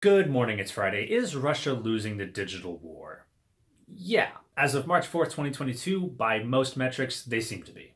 Good morning, it's Friday. Is Russia losing the digital war? Yeah, as of March 4th, 2022, by most metrics, they seem to be.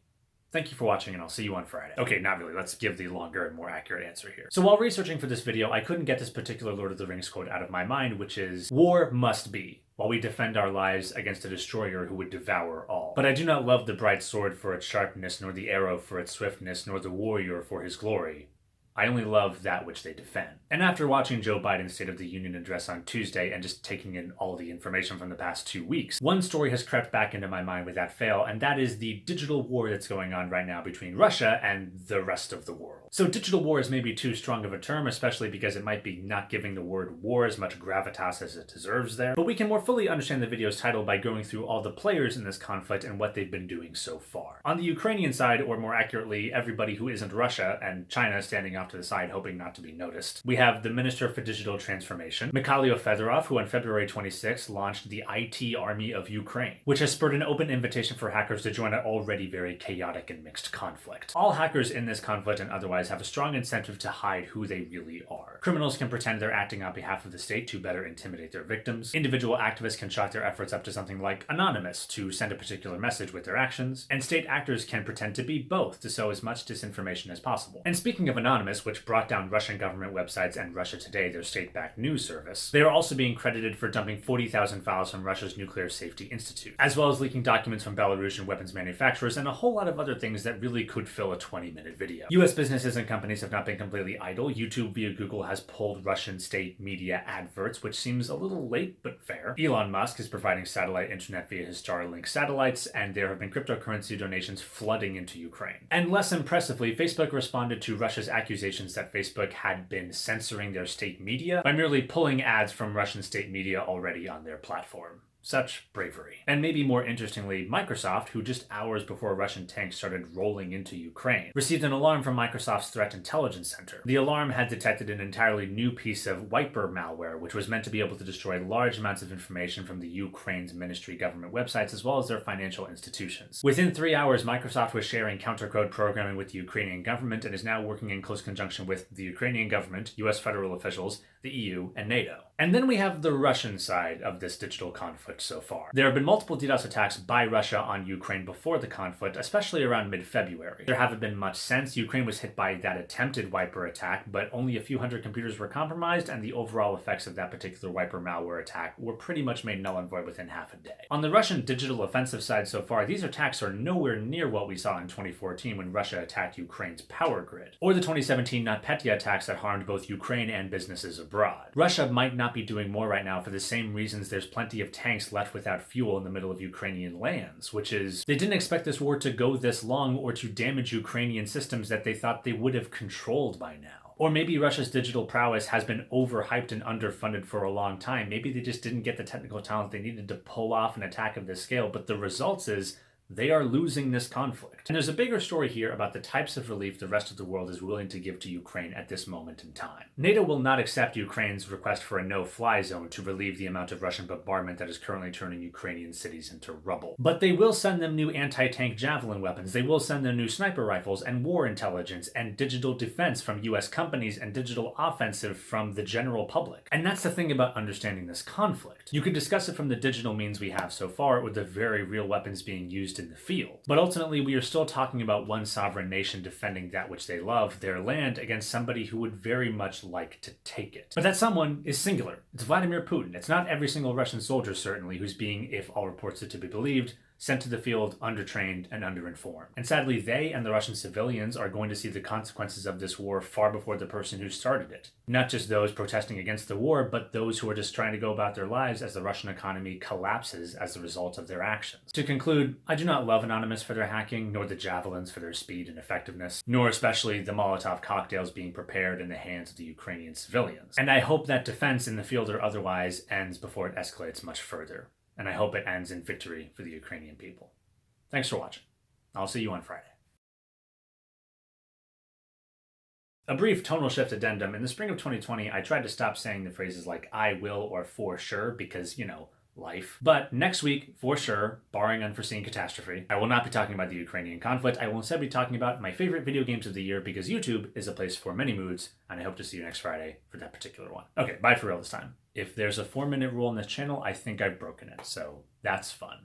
Thank you for watching, and I'll see you on Friday. Okay, not really. Let's give the longer and more accurate answer here. So while researching for this video, I couldn't get this particular Lord of the Rings quote out of my mind, which is, "War must be, while we defend our lives against a destroyer who would devour all. But I do not love the bright sword for its sharpness, nor the arrow for its swiftness, nor the warrior for his glory. I only love that which they defend." And after watching Joe Biden's State of the Union address on Tuesday and just taking in all the information from the past 2 weeks, one story has crept back into my mind without fail, and that is the digital war that's going on right now between Russia and the rest of the world. So digital war is maybe too strong of a term, especially because it might be not giving the word war as much gravitas as it deserves there. But we can more fully understand the video's title by going through all the players in this conflict and what they've been doing so far. On the Ukrainian side, or more accurately, everybody who isn't Russia and China standing off to the side hoping not to be noticed, we have the Minister for Digital Transformation, Mikhailo Fedorov, who on February 26 launched the IT Army of Ukraine, which has spurred an open invitation for hackers to join an already very chaotic and mixed conflict. All hackers in this conflict and otherwise have a strong incentive to hide who they really are. Criminals can pretend they're acting on behalf of the state to better intimidate their victims. Individual activists can chalk their efforts up to something like anonymous to send a particular message with their actions. And state actors can pretend to be both to sow as much disinformation as possible. And speaking of anonymous, which brought down Russian government websites and Russia Today, their state-backed news service, they are also being credited for dumping 40,000 files from Russia's Nuclear Safety Institute, as well as leaking documents from Belarusian weapons manufacturers and a whole lot of other things that really could fill a 20-minute video. US businesses and companies have not been completely idle. YouTube via Google has pulled Russian state media adverts, which seems a little late but fair. Elon Musk is providing satellite internet via his Starlink satellites, and there have been cryptocurrency donations flooding into Ukraine. And less impressively, Facebook responded to Russia's accusations that Facebook had been censoring their state media by merely pulling ads from Russian state media already on their platform. Such bravery. And maybe more interestingly, Microsoft, who just hours before Russian tanks started rolling into Ukraine, received an alarm from Microsoft's Threat Intelligence Center. The alarm had detected an entirely new piece of wiper malware, which was meant to be able to destroy large amounts of information from the Ukraine's ministry government websites as well as their financial institutions. Within 3 hours, Microsoft was sharing counter-code programming with the Ukrainian government and is now working in close conjunction with the Ukrainian government, US federal officials, the EU, and NATO. And then we have the Russian side of this digital conflict so far. There have been multiple DDoS attacks by Russia on Ukraine before the conflict, especially around mid-February. There haven't been much since. Ukraine was hit by that attempted wiper attack, but only a few hundred computers were compromised, and the overall effects of that particular wiper malware attack were pretty much made null and void within half a day. On the Russian digital offensive side so far, these attacks are nowhere near what we saw in 2014 when Russia attacked Ukraine's power grid, or the 2017 NotPetya attacks that harmed both Ukraine and businesses abroad. Russia might not be doing more right now for the same reasons there's plenty of tanks left without fuel in the middle of Ukrainian lands, which is they didn't expect this war to go this long or to damage Ukrainian systems that they thought they would have controlled by now. Or maybe Russia's digital prowess has been overhyped and underfunded for a long time. Maybe they just didn't get the technical talent they needed to pull off an attack of this scale, but the results is they are losing this conflict. And there's a bigger story here about the types of relief the rest of the world is willing to give to Ukraine at this moment in time. NATO will not accept Ukraine's request for a no-fly zone to relieve the amount of Russian bombardment that is currently turning Ukrainian cities into rubble. But they will send them new anti-tank Javelin weapons, they will send them new sniper rifles and war intelligence and digital defense from US companies and digital offensive from the general public. And that's the thing about understanding this conflict. You can discuss it from the digital means we have so far with the very real weapons being used in the field. But ultimately, we are still talking about one sovereign nation defending that which they love, their land, against somebody who would very much like to take it. But that someone is singular. It's Vladimir Putin. It's not every single Russian soldier, certainly, who's being, if all reports are to be believed, sent to the field undertrained and underinformed. And sadly, they and the Russian civilians are going to see the consequences of this war far before the person who started it. Not just those protesting against the war, but those who are just trying to go about their lives as the Russian economy collapses as a result of their actions. To conclude, I do not love Anonymous for their hacking, nor the Javelins for their speed and effectiveness, nor especially the Molotov cocktails being prepared in the hands of the Ukrainian civilians. And I hope that defense in the field or otherwise ends before it escalates much further. And I hope it ends in victory for the Ukrainian people. Thanks for watching. I'll see you on Friday. A brief tonal shift addendum. In the spring of 2020, I tried to stop saying the phrases like I will or for sure because, life. But next week, for sure, barring unforeseen catastrophe, I will not be talking about the Ukrainian conflict. I will instead be talking about my favorite video games of the year, because YouTube is a place for many moods, and I hope to see you next Friday for that particular one. Okay, bye for real this time. If there's a 4-minute rule on this channel, I think I've broken it, so that's fun.